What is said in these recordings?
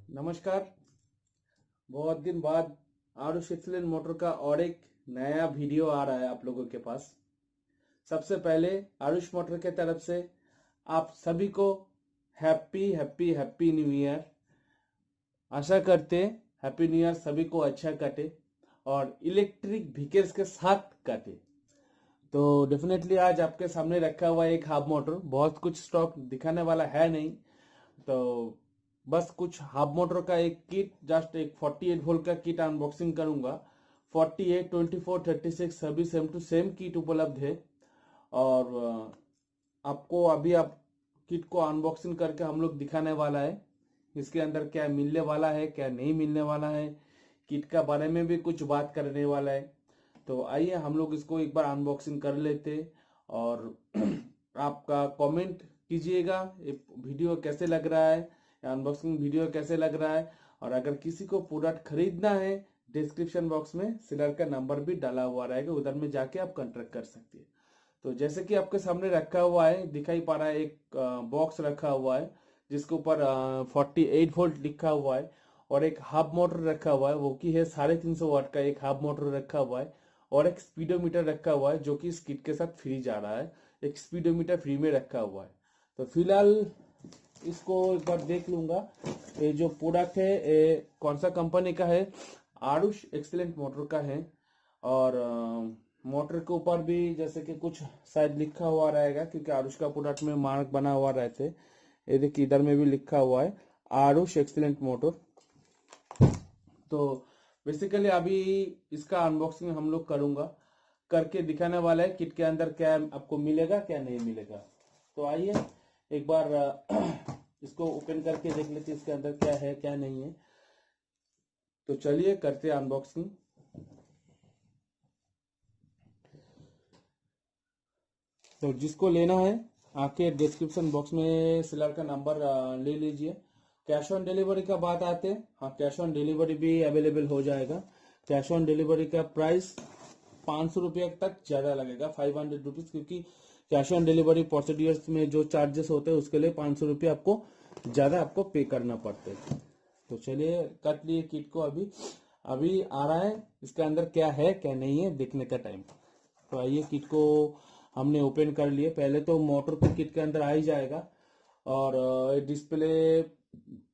नमस्कार। बहुत दिन बाद आरुष एक्सीलेंट मोटर का और एक नया वीडियो आ रहा है आप लोगों के पास। सबसे पहले आरुष मोटर के तरफ से आप सभी को happy happy happy new year. आशा करते हैप्पी न्यू ईयर सभी को अच्छा कटे और इलेक्ट्रिक व्हीकल्स के साथ कटे। तो डेफिनेटली आज आपके सामने रखा हुआ एक हाफ मोटर, बहुत कुछ स्टॉक दिखाने वाला है नहीं, तो बस कुछ हाफ मोटर का एक किट, जस्ट एक 48 वोल्ट का किट अनबॉक्सिंग करूंगा। 48, 24, 36 सभी सेम टू सेम किट उपलब्ध है और आपको अभी आप किट को अनबॉक्सिंग करके हम लोग दिखाने वाला है इसके अंदर क्या मिलने वाला है, क्या नहीं मिलने वाला है। किट का बारे में भी कुछ बात करने वाला है। तो आइए हम लोग इसको एक बार अनबॉक्सिंग कर लेते और आपका कमेंट कीजिएगा ये वीडियो कैसे लग रहा है, अनबॉक्सिंग वीडियो कैसे लग रहा है। और अगर किसी को प्रोडक्ट खरीदना है, डिस्क्रिप्शन बॉक्स में सेलर का नंबर भी डाला हुआ रहेगा, उधर में जाके आप कॉन्टेक्ट कर सकते हैं। तो जैसे कि आपके सामने रखा हुआ है, दिखाई पा रहा है, एक बॉक्स रखा हुआ है जिसके ऊपर 48 वोल्ट लिखा हुआ है और एक हाफ मोटर रखा हुआ है, वो की है 350 वाट का एक हाफ मोटर रखा हुआ है और एक स्पीडोमीटर रखा हुआ है जो कि इस किट के साथ फ्री जा रहा है। एक स्पीडोमीटर फ्री में रखा हुआ है। तो फिलहाल इसको एक बार देख लूंगा। ये जो प्रोडक्ट है ये कौन सा कंपनी का है, आरुष एक्सीलेंट मोटर का है। और मोटर के ऊपर भी जैसे कि कुछ शायद लिखा हुआ रहेगा, क्योंकि आरुष का प्रोडक्ट में मार्क बना हुआ रहते। ये देखिए इधर में भी लिखा हुआ है आरुष एक्सीलेंट मोटर। तो बेसिकली अभी इसका अनबॉक्सिंग हम लोग करके दिखाने वाला है किट के अंदर क्या आपको मिलेगा क्या नहीं मिलेगा। तो आइए एक बार इसको ओपन करके देख लेते इसके अंदर क्या है क्या नहीं है। तो चलिए करते हैं अनबॉक्सिंग। तो जिसको लेना है आके डिस्क्रिप्शन बॉक्स में सेलर का नंबर ले लीजिए। कैश ऑन डिलीवरी का बात आते हैं, हाँ कैश ऑन डिलीवरी भी अवेलेबल हो जाएगा। कैश ऑन डिलीवरी का प्राइस 500 रुपये तक ज्यादा लगेगा, 500 रुपीज, क्योंकि कैश ऑन डिलीवरी प्रोसीडियर्स में जो चार्जेस होते हैं उसके लिए 500 रुपये आपको ज्यादा आपको पे करना पड़ता है। तो चलिए कट लिए किट को, अभी अभी आ रहा है इसके अंदर क्या है क्या नहीं है देखने का टाइम। तो आइए किट को हमने ओपन कर लिए। पहले तो मोटर तो किट के अंदर आ ही जाएगा और डिस्प्ले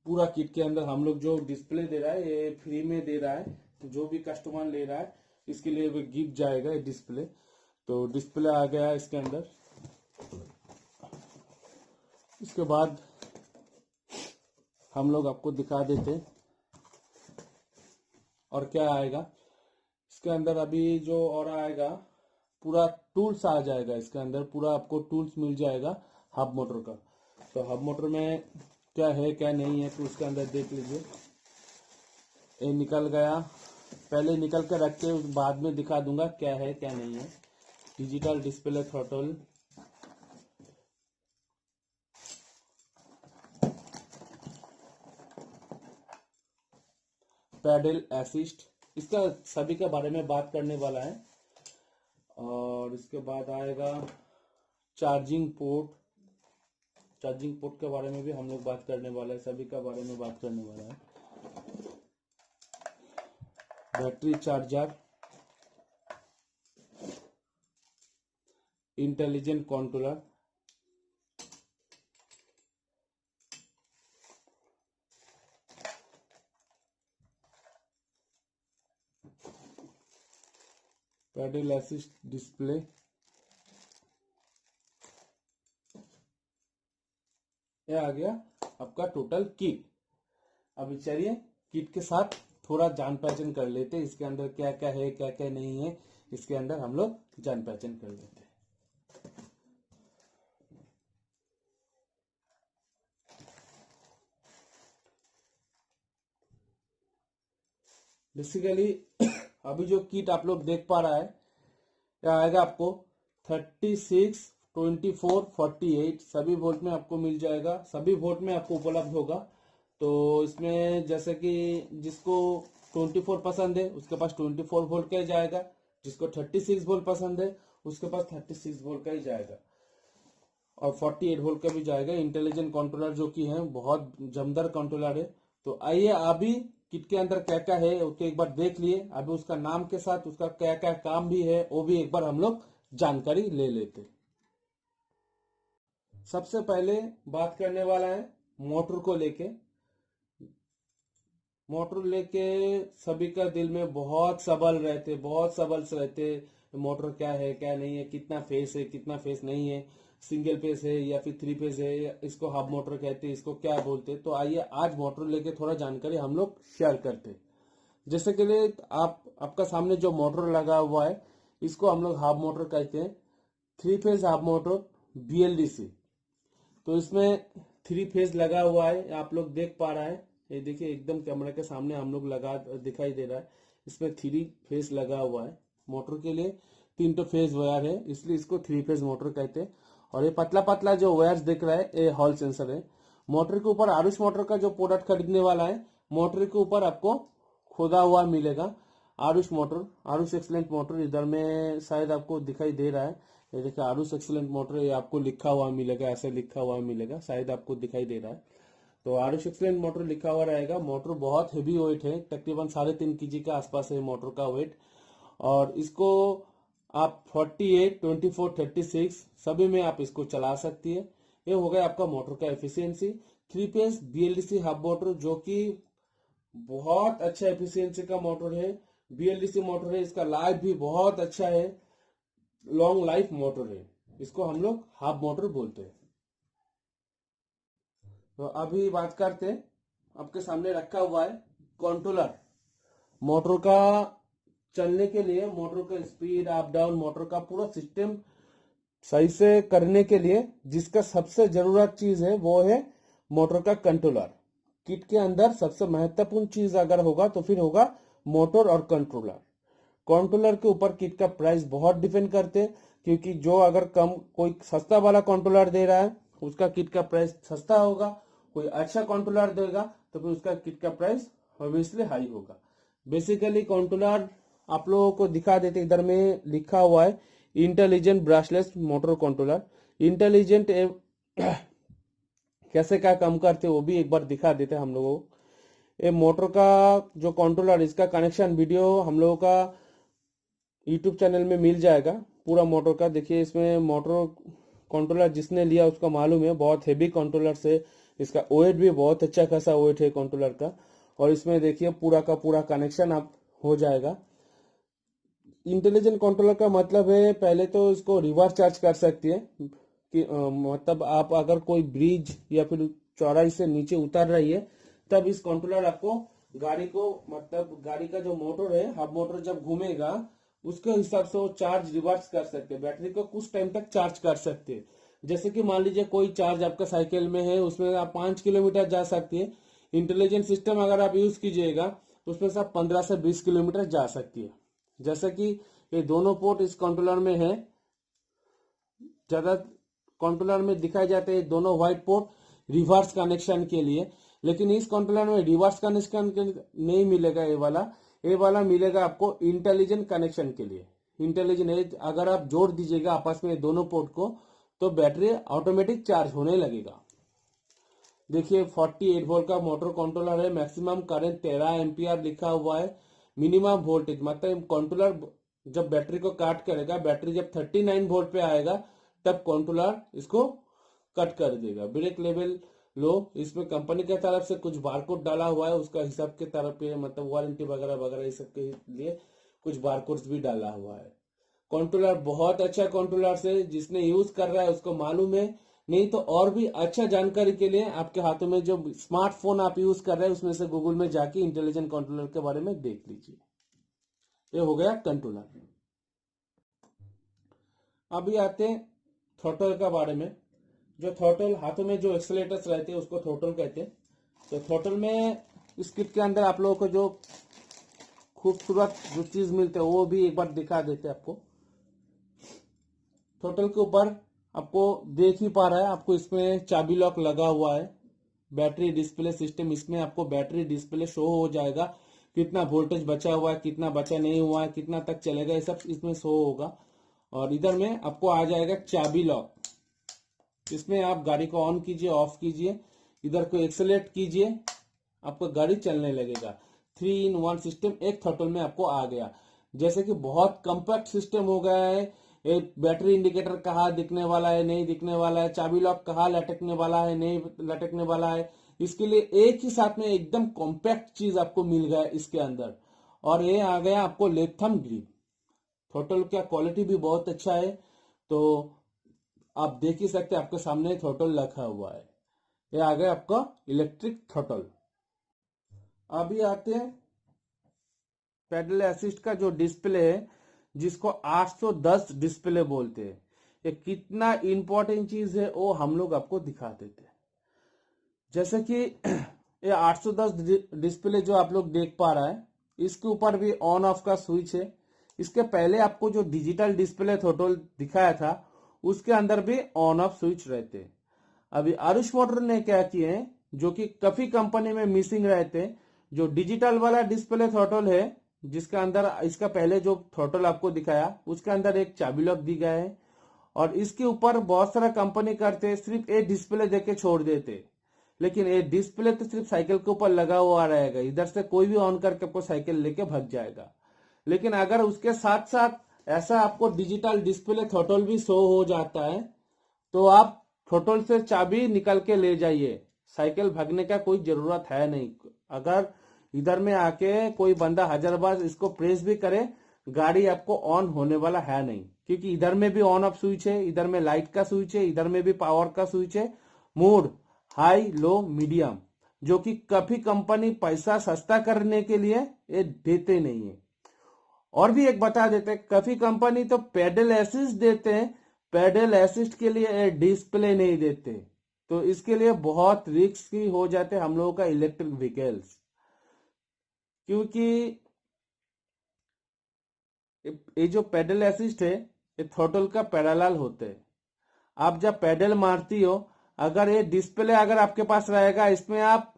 पूरा किट के अंदर हम लोग जो डिस्प्ले दे रहा है ये फ्री में दे रहा है। तो जो भी कस्टमर ले रहा है इसके लिए वो गिफ्ट जाएगा ये डिस्प्ले। तो डिस्प्ले आ गया इसके अंदर। इसके बाद हम लोग आपको दिखा देते और क्या आएगा इसके अंदर। अभी जो और आएगा पूरा टूल्स आ जाएगा इसके अंदर, पूरा आपको टूल्स मिल जाएगा हब मोटर का। तो हब मोटर में क्या है क्या नहीं है तो उसके अंदर देख लीजिए। ये निकल गया, पहले निकल कर रखते बाद में दिखा दूंगा क्या है क्या नहीं है। Digital display throttle, pedal assist, इसका सभी के बारे में बात करने वाला है। और इसके बाद आएगा चार्जिंग पोर्ट, चार्जिंग पोर्ट के बारे में भी हम लोग बात करने वाला है, सभी का बारे में बात करने वाला है। Battery charger, intelligent controller, pedal assist display, ये आ गया आपका टोटल किट। अभी चलिए किट के साथ थोड़ा जान पहचान कर लेते हैं, इसके अंदर क्या क्या है क्या क्या नहीं है, इसके अंदर हम लोग जान पहचान कर लेते हैं। बेसिकली अभी जो किट आप लोग देख पा रहा है क्या आएगा आपको 36, 24, 48 सभी वोल्ट में आपको मिल जाएगा, सभी वोल्ट में आपको उपलब्ध होगा। तो इसमें जैसे कि जिसको 24 पसंद है उसके पास 24 वोल्ट का ही जाएगा, जिसको 36 वोल्ट पसंद है उसके पास 36 वोल्ट का ही जाएगा और 48 वोल्ट का भी जाएगा। इंटेलिजेंट कंट्रोलर जो कि है बहुत जमदार कंट्रोलर है, तो आइए अभी किट के अंदर क्या क्या है उसको एक बार देख लिए। अभी उसका नाम के साथ उसका क्या क्या काम भी है वो भी एक बार हम लोग जानकारी ले लेते। सबसे पहले बात करने वाला है मोटर को लेके। मोटर लेके सभी का दिल में बहुत सवाल रहते, बहुत सवाल रहते। मोटर क्या है क्या नहीं है, कितना फेस है कितना फेस नहीं है, सिंगल फेस है या फिर 3 फेस है, इसको हब मोटर कहते हैं, इसको क्या बोलते हैं। तो आइए आज मोटर लेके थोड़ा जानकारी हम लोग शेयर करते हैं। जैसे कि लिए आपका सामने जो मोटर लगा हुआ है इसको हम लोग हब मोटर कहते हैं। 3 फेज हब मोटर BLDC। तो इसमें 3 फेज लगा हुआ है, आप लोग देख पा रहे हैं। ये देखिए एकदम कैमरा के सामने हम लोग लगा दिखाई दे रहा है। इसमें 3 फेज लगा हुआ है। मोटर के लिए 3 तो फेज वायर है, इसलिए इसको 3 फेज मोटर कहते हैं। और ये पतला पतला जो वायर्स दिख रहा है ये हॉल सेंसर है। मोटर के ऊपर आरुष मोटर का जो प्रोडक्ट खरीदने वाला है, मोटर के ऊपर आपको खोदा हुआ मिलेगा Aarush motor, Aarush excellent motor. इधर में शायद आपको दिखाई दे रहा है, ये देखिए आरुष एक्सलेंट मोटर, ये आपको लिखा हुआ मिलेगा, ऐसे लिखा हुआ मिलेगा, शायद आपको दिखाई दे रहा है। तो आरुष एक्सलेंट मोटर लिखा हुआ रहेगा। मोटर बहुत हेवी वेट है, तकरीबन 3.5 kg के आसपास है मोटर का वेट। और इसको आप 48, 24, 36 सभी में आप इसको चला सकती है। ये हो गया आपका मोटर का efficiency. 3 phase BLDC hub motor जो कि बहुत अच्छा एफिशिएंसी का मोटर है, BLDC मोटर है। इसका लाइफ भी बहुत अच्छा है, लॉन्ग लाइफ मोटर है। इसको हम लोग हब मोटर बोलते हैं। तो अभी बात करते हैं, आपके सामने रखा हुआ है कंट्रोलर। मोटर का चलने के लिए, मोटर का स्पीड अप डाउन, मोटर का पूरा सिस्टम सही से करने के लिए जिसका सबसे जरूरत चीज है वो है मोटर का कंट्रोलर। किट के अंदर सबसे महत्वपूर्ण चीज अगर होगा तो फिर होगा मोटर और कंट्रोलर। कंट्रोलर के ऊपर किट का प्राइस बहुत डिपेंड करते हैं, क्योंकि जो अगर कम कोई सस्ता वाला कंट्रोलर दे रहा है उसका किट का प्राइस सस्ता होगा, कोई अच्छा कंट्रोलर देगा तो फिर उसका किट का प्राइस ऑब्वियसली हाई होगा। बेसिकली कंट्रोलर आप लोगों को दिखा देते, इधर में लिखा हुआ है intelligent brushless motor controller. Intelligent कैसे क्या काम करते वो भी एक बार दिखा देते हम लोगों को। ये मोटर का जो कंट्रोलर, इसका कनेक्शन वीडियो हम लोगों का यूट्यूब चैनल में मिल जाएगा पूरा मोटर का। देखिए इसमें मोटर कंट्रोलर जिसने लिया उसका मालूम है, बहुत हेवी कंट्रोलर से, इसका वेट भी बहुत अच्छा खासा वेट है कंट्रोलर का। और इसमें देखिए पूरा का पूरा कनेक्शन आप हो जाएगा। इंटेलिजेंट कंट्रोलर का मतलब है पहले तो इसको रिवर्स चार्ज कर सकती है कि मतलब आप अगर कोई ब्रिज या फिर चौड़ाई से नीचे उतर रही है तब इस कंट्रोलर आपको गाड़ी को, मतलब गाड़ी का जो मोटर है हब मोटर जब घूमेगा उसके हिसाब से वो चार्ज रिवर्स कर सकते हैं, बैटरी को कुछ टाइम तक चार्ज कर सकते हैं। जैसे कि मान लीजिए कोई चार्ज आपका साइकिल में है, उसमें आप 5 किलोमीटर जा सकती है। इंटेलिजेंट सिस्टम अगर आप यूज कीजिएगा तो उसमें से आप 15 से 20 किलोमीटर जा सकती है। जैसे कि ये दोनों पोर्ट इस कंट्रोलर में है, ज्यादा कंट्रोलर में दिखाई जाते हैं दोनों व्हाइट पोर्ट रिवर्स कनेक्शन के लिए, लेकिन इस कंट्रोलर में रिवर्स कनेक्शन नहीं मिलेगा। ये वाला मिलेगा आपको इंटेलिजेंट कनेक्शन के लिए। इंटेलिजेंट अगर आप जोड़ दीजिएगा आपस में दोनों पोर्ट को तो बैटरी ऑटोमेटिक चार्ज होने लगेगा। देखिए 48 वोल्ट का मोटर कंट्रोलर है, मैक्सिमम करंट 13 एम्पियर लिखा हुआ है। मिनिमम वोल्टेज मतलब कंट्रोलर जब बैटरी को काट करेगा, बैटरी जब 39 वोल्ट पे आएगा तब कंट्रोलर इसको कट कर देगा। ब्रेक लेवल लो, इसमें कंपनी की तरफ से कुछ बारकोड डाला हुआ है, उसका हिसाब के तरफ पे मतलब वारंटी वगैरह वगैरह इस सब के लिए कुछ बारकोड्स भी डाला हुआ है। कंट्रोलर बहुत अच्छा कंट्रोलर से जिसने यूज कर रहा है उसको मालूम है, नहीं तो और भी अच्छा जानकारी के लिए आपके हाथों में जो स्मार्टफोन आप यूज कर रहे हैं उसमें से गूगल में जाके इंटेलिजेंट कंट्रोलर के बारे में देख लीजिए। ये हो गया कंट्रोलर। अभी आते हैं थ्रॉटल का बारे में। जो थ्रॉटल हाथों में जो एक्सेलेटर्स रहते हैं उसको थ्रॉटल कहते हैं। तो थ्रॉटल में इस किट के अंदर आप लोगों को जो खूबसूरत जो चीज मिलते हैं वो भी एक बार दिखा देते हैं आपको। थ्रॉटल के ऊपर आपको देख ही पा रहा है, आपको इसमें चाबी लॉक लगा हुआ है। बैटरी डिस्प्ले सिस्टम, इसमें आपको बैटरी डिस्प्ले शो हो जाएगा, कितना वोल्टेज बचा हुआ है, कितना बचा नहीं हुआ है, कितना तक चलेगा, ये सब इसमें शो होगा। और इधर में आपको आ जाएगा चाबी लॉक, इसमें आप गाड़ी को ऑन कीजिए ऑफ कीजिए, इधर को एक्सेलेरेट कीजिए, आपका गाड़ी चलने लगेगा। 3-in-1 सिस्टम एक थ्रॉटल में आपको आ गया। जैसे कि बहुत कम्पैक्ट सिस्टम हो गया है। एक बैटरी इंडिकेटर कहाँ दिखने वाला है, नहीं दिखने वाला है, चाबी लॉक कहाँ लटकने वाला है, नहीं लटकने वाला है, इसके लिए एक ही साथ में एकदम कॉम्पैक्ट चीज आपको मिल गया इसके अंदर। और ये आ गया आपको लेथम ग्रिप। थ्रॉटल का क्वालिटी भी बहुत अच्छा है। तो आप देख ही सकते हैं, आपके सामने थ्रॉटल रखा हुआ है। ये आ गया आपका इलेक्ट्रिक थ्रॉटल। अभी आते हैं पेडल असिस्ट का जो डिस्प्ले है, जिसको 810 डिस्प्ले बोलते हैं। ये कितना इंपॉर्टेंट चीज है वो हम लोग आपको दिखा देते हैं। जैसे कि ये 810 डिस्प्ले जो आप लोग देख पा रहा है, इसके ऊपर भी ऑन ऑफ का स्विच है। इसके पहले आपको जो डिजिटल डिस्प्ले थ्रॉटल दिखाया था, उसके अंदर भी ऑन ऑफ स्विच रहते हैं। अभी आरुष मोटर ने क्या किए हैं, जो कि काफी कंपनी में मिसिंग रहते हैं, जो डिजिटल वाला डिस्प्ले थ्रॉटल है, जिसका अंदर इसका पहले जो थ्रॉटल आपको दिखाया, उसके अंदर एक चाबी लॉक दी गया है। और इसके ऊपर बहुत सारा कंपनी करते सिर्फ एक डिस्प्ले देके छोड़ देते, लेकिन ये डिस्प्ले तो सिर्फ साइकिल के ऊपर लगा हुआ रहेगा, इधर से कोई भी ऑन करके आपको साइकिल लेके भाग जाएगा। लेकिन अगर उसके साथ साथ ऐसा आपको डिजिटल डिस्प्ले थ्रॉटल भी शो हो जाता है, तो आप थ्रॉटल से चाबी निकल के ले जाइए, साइकिल भागने का कोई जरूरत है नहीं। अगर इधर में आके कोई बंदा 1000 बार इसको प्रेस भी करे, गाड़ी आपको ऑन होने वाला है नहीं, क्योंकि इधर में भी ऑन ऑफ स्विच है, इधर में लाइट का स्विच है, इधर में भी पावर का स्विच है, मोड हाई लो मीडियम, जो कि काफी कंपनी पैसा सस्ता करने के लिए ये देते नहीं है। और भी एक बता देते हैं, काफी कंपनी तो पेडल असिस्ट देते हैं, पेडल असिस्ट के लिए डिस्प्ले नहीं देते। तो इसके लिए बहुत रिस्की हो जाते हम लोगों का इलेक्ट्रिक व्हीकल्स, क्योंकि ये जो पेडल असिस्ट है, ये थ्रॉटल का पैरेलल होते हैं। आप जब पेडल मारती हो, अगर ये डिस्प्ले अगर आपके पास रहेगा, इसमें आप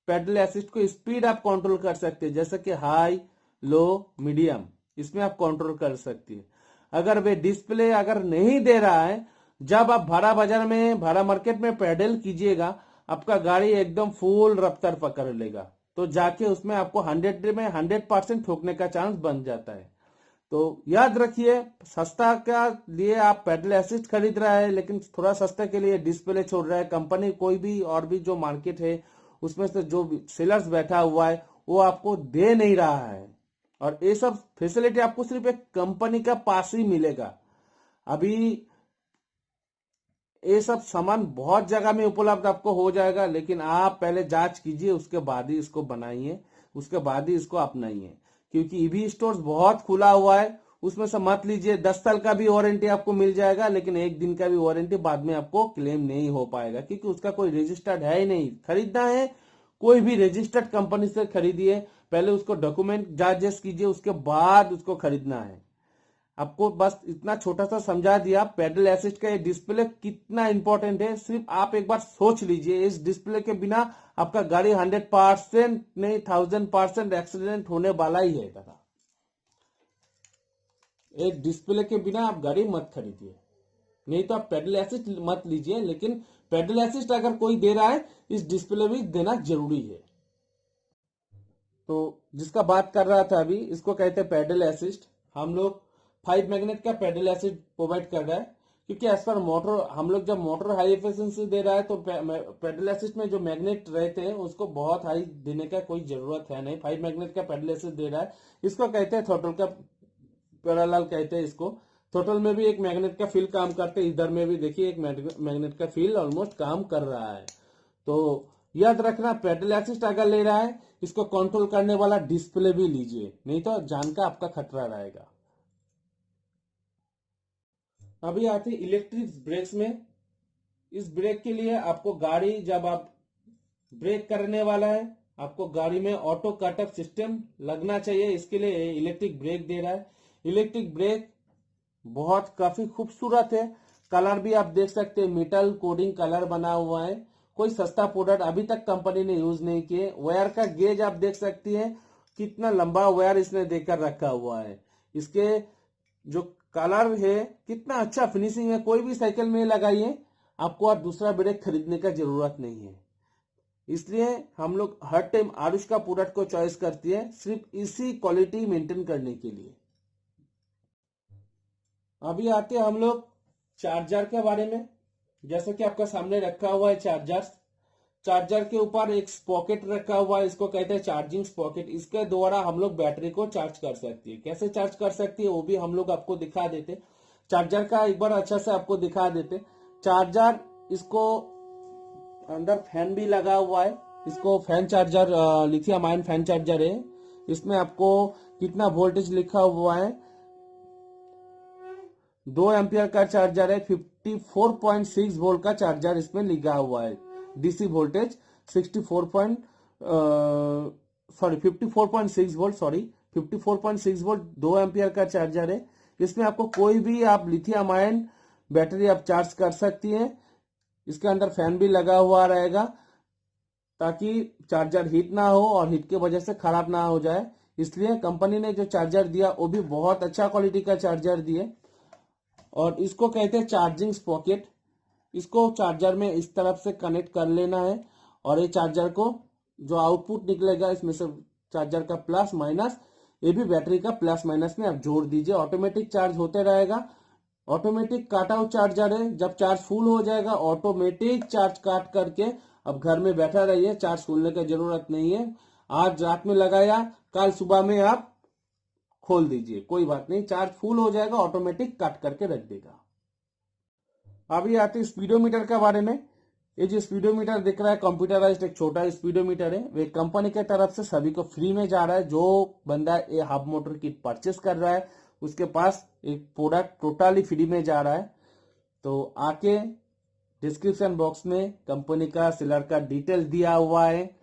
पेडल असिस्ट को स्पीड आप कंट्रोल कर सकते हैं, जैसे कि हाई लो मीडियम, इसमें आप कंट्रोल कर सकती है। अगर वे डिस्प्ले अगर नहीं दे रहा है, जब आप भाड़ा बाजार में, भाड़ा मार्केट में पेडल कीजिएगा, आपका गाड़ी एकदम फुल रफ्तार पकड़ लेगा, तो जाके उसमें आपको 100 में 100% ठोकने का चांस बन जाता है। तो याद रखिए, सस्ता का लिए आप पेडल असिस्ट खरीद रहा है, लेकिन थोड़ा सस्ते के लिए डिस्प्ले छोड़ रहा है कंपनी, कोई भी और भी जो मार्केट है उसमें से जो सेलर्स बैठा हुआ है, वो आपको दे नहीं रहा है। और ये सब फैसिलिटी आपको सिर्फ एक कंपनी का पास ही मिलेगा। अभी ये सब सामान बहुत जगह में उपलब्ध आपको हो जाएगा, लेकिन आप पहले जांच कीजिए, उसके बाद ही इसको बनाइए, उसके बाद ही इसको अपनाइए। क्योंकि ईवी स्टोर्स बहुत खुला हुआ है, उसमें से मत लीजिए। 10 साल का भी वारंटी आपको मिल जाएगा, लेकिन 1 दिन का भी वारंटी बाद में आपको क्लेम नहीं हो पाएगा, क्योंकि उसका कोई रजिस्टर्ड है ही नहीं। खरीदना है कोई भी रजिस्टर्ड कंपनी से खरीदिए, पहले उसको डॉक्यूमेंट जांच कीजिए, उसके बाद उसको खरीदना है। आपको बस इतना छोटा सा समझा दिया पेडल असिस्ट का ये डिस्प्ले कितना इंपॉर्टेंट है। सिर्फ आप एक बार सोच लीजिए, इस डिस्प्ले के बिना आपका गाड़ी 100% नहीं 1000% एक्सीडेंट होने वाला ही है दादा। एक डिस्प्ले के बिना आप गाड़ी मत खरीदिए, नहीं तो आप पेडल असिस्ट मत लीजिए, लेकिन पेडल असिस्ट अगर कोई दे रहा है, इस डिस्प्ले भी देना जरूरी है। तो जिसका बात कर रहा था अभी, इसको कहते हैं पेडल असिस्ट। हम लोग 5 मैग्नेट का पेडल असिस्ट प्रोवाइड कर रहा है, क्योंकि एज पर मोटर, हम लोग जब मोटर हाई एफिशिएंसी दे रहा है, तो पेडल असिस्ट में जो मैग्नेट रहते हैं उसको बहुत हाई देने का कोई जरूरत है नहीं। 5 मैग्नेट का पेडल असिस्ट दे रहा है, इसको कहते हैं थ्रॉटल का पैरेलल कहते हैं इसको। थ्रॉटल में भी एक मैग्नेट का फील्ड काम करते हैं, इधर में भी देखिए एक मैग्नेट का फील्ड ऑलमोस्ट काम कर रहा है। तो याद रखना, पेडल असिस्ट अगर ले रहा है, इसको कंट्रोल करने वाला डिस्प्ले भी लीजिए, नहीं तो जान का आपका खतरा रहेगा। अभी आते इलेक्ट्रिक ब्रेक्स में। इस ब्रेक के लिए आपको गाड़ी जब आप ब्रेक करने वाला है, आपको गाड़ी में ऑटो कट ऑफ सिस्टम लगना चाहिए, इसके लिए इलेक्ट्रिक ब्रेक दे रहा है। इलेक्ट्रिक ब्रेक बहुत काफी खूबसूरत है, कलर भी आप देख सकते हैं, मेटल कोडिंग कलर बना हुआ है। कोई सस्ता प्रोडक्ट अभी तक कंपनी ने यूज नहीं किए। वायर का गेज आप देख सकती हैं, कितना लंबा वायर इसने देकर रखा हुआ है। इसके जो कलर है, कितना अच्छा फिनिशिंग है। कोई भी साइकिल में लगाइए, आपको और दूसरा ब्रेक खरीदने का जरूरत नहीं है। इसलिए हम लोग हर टाइम आरुष का प्रोडक्ट को चॉइस करती है सिर्फ इसी क्वालिटी मेंटेन करने के लिए। अभी आते हैं हम लोग चार्जर के बारे में। जैसे कि आपका सामने रखा हुआ है चार्जर के ऊपर एक पॉकेट रखा हुआ है, इसको कहते हैं चार्जिंग पॉकेट। इसके द्वारा हम लोग बैटरी को चार्ज कर सकती है। कैसे चार्ज कर सकती है वो भी हम लोग आपको दिखा देते। चार्जर का एक बार अच्छा से आपको दिखा देते। चार्जर, इसको अंदर फैन भी लगा हुआ है। इसको fan charger, lithium ion fan charger है। इसमें आपको कितना वोल्टेज लिखा हुआ है, 2 एम्पियर का चार्जर है। 54.6 वोल्ट का चार्जर इसमें लिखा हुआ है। DC voltage 54.6 volt, 54.6 volt 2 ampere का चार्जर है। इसमें आपको कोई भी आप लिथियम आयन बैटरी आप चार्ज कर सकती हैं। इसके अंदर फैन भी लगा हुआ रहेगा ताकि चार्जर हीट ना हो और हीट की वजह से खराब ना हो जाए। इसलिए कंपनी ने जो चार्जर दिया वो भी बहुत अच्छा क्वालिटी का चार्जर दिए। और इसको कहते हैं चार्जिंग पॉकेट। इसको चार्जर में इस तरफ से कनेक्ट कर लेना है और ये चार्जर को जो आउटपुट निकलेगा इसमें से चार्जर का प्लस माइनस, ये भी बैटरी का प्लस माइनस में आप जोड़ दीजिए। ऑटोमेटिक चार्ज होते रहेगा। ऑटोमेटिक काट आउट चार्जर है। जब चार्ज फुल हो जाएगा ऑटोमेटिक चार्ज काट करके अब घर में बैठा रहिए, चार्ज खोलने की जरूरत नहीं है। आज रात में लगाया, कल सुबह में आप खोल दीजिए, कोई बात नहीं, चार्ज फुल हो जाएगा, ऑटोमेटिक कट करके रख देगा। अभी आते स्पीडोमीटर के बारे में। ये जो स्पीडोमीटर दिख रहा है कंप्यूटराइज्ड एक छोटा स्पीडोमीटर है। वे कंपनी के तरफ से सभी को फ्री में जा रहा है। जो बंदा ये हब मोटर किट परचेस कर रहा है उसके पास एक प्रोडक्ट टोटली फ्री में जा रहा है। तो आके डिस्क्रिप्शन बॉक्स में कंपनी का सेलर का डिटेल दिया हुआ है,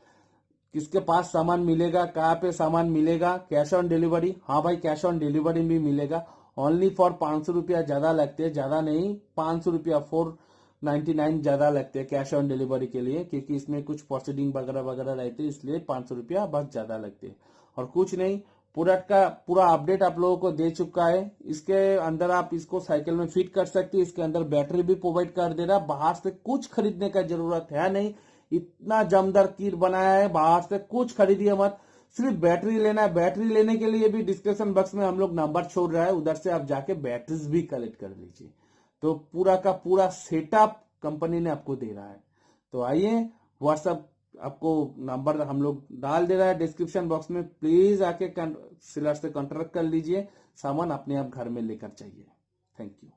किसके पास सामान मिलेगा, कहाँ पे सामान मिलेगा, कैश ऑन डिलीवरी। हाँ भाई, कैश ऑन डिलीवरी भी मिलेगा। ओनली फॉर 500 रुपया ज्यादा लगते हैं, ज्यादा नहीं, 500 रुपया 499 ज्यादा लगते हैं कैश ऑन डिलीवरी के लिए, क्योंकि इसमें कुछ प्रोसीडिंग वगैरह वगैरह रहते हैं, इसलिए 500 रुपया बस ज्यादा लगते हैं और कुछ नहीं। प्रोडक्ट का पूरा अपडेट आप लोगों को दे चुका है। इसके अंदर आप इसको साइकिल में फिट कर सकते हैं। इसके अंदर बैटरी भी प्रोवाइड कर दे रहा है। बाहर से कुछ खरीदने का जरूरत है नहीं। इतना जमदार किट बनाया है, बाहर से कुछ खरीदिए मत, सिर्फ बैटरी लेना है। बैटरी लेने के लिए भी डिस्क्रिप्शन बॉक्स में हम लोग नंबर छोड़ रहा है, उधर से आप जाके बैटरीज भी कलेक्ट कर लीजिए। तो पूरा का पूरा सेटअप कंपनी ने आपको दे रहा है। तो आइए, व्हाट्सएप आपको नंबर हम लोग डाल दे रहा है डिस्क्रिप्शन बॉक्स में। प्लीज आके सेलर से कॉन्ट्रैक्ट कर लीजिए, सामान अपने आप घर में लेकर चाहिए। Thank you.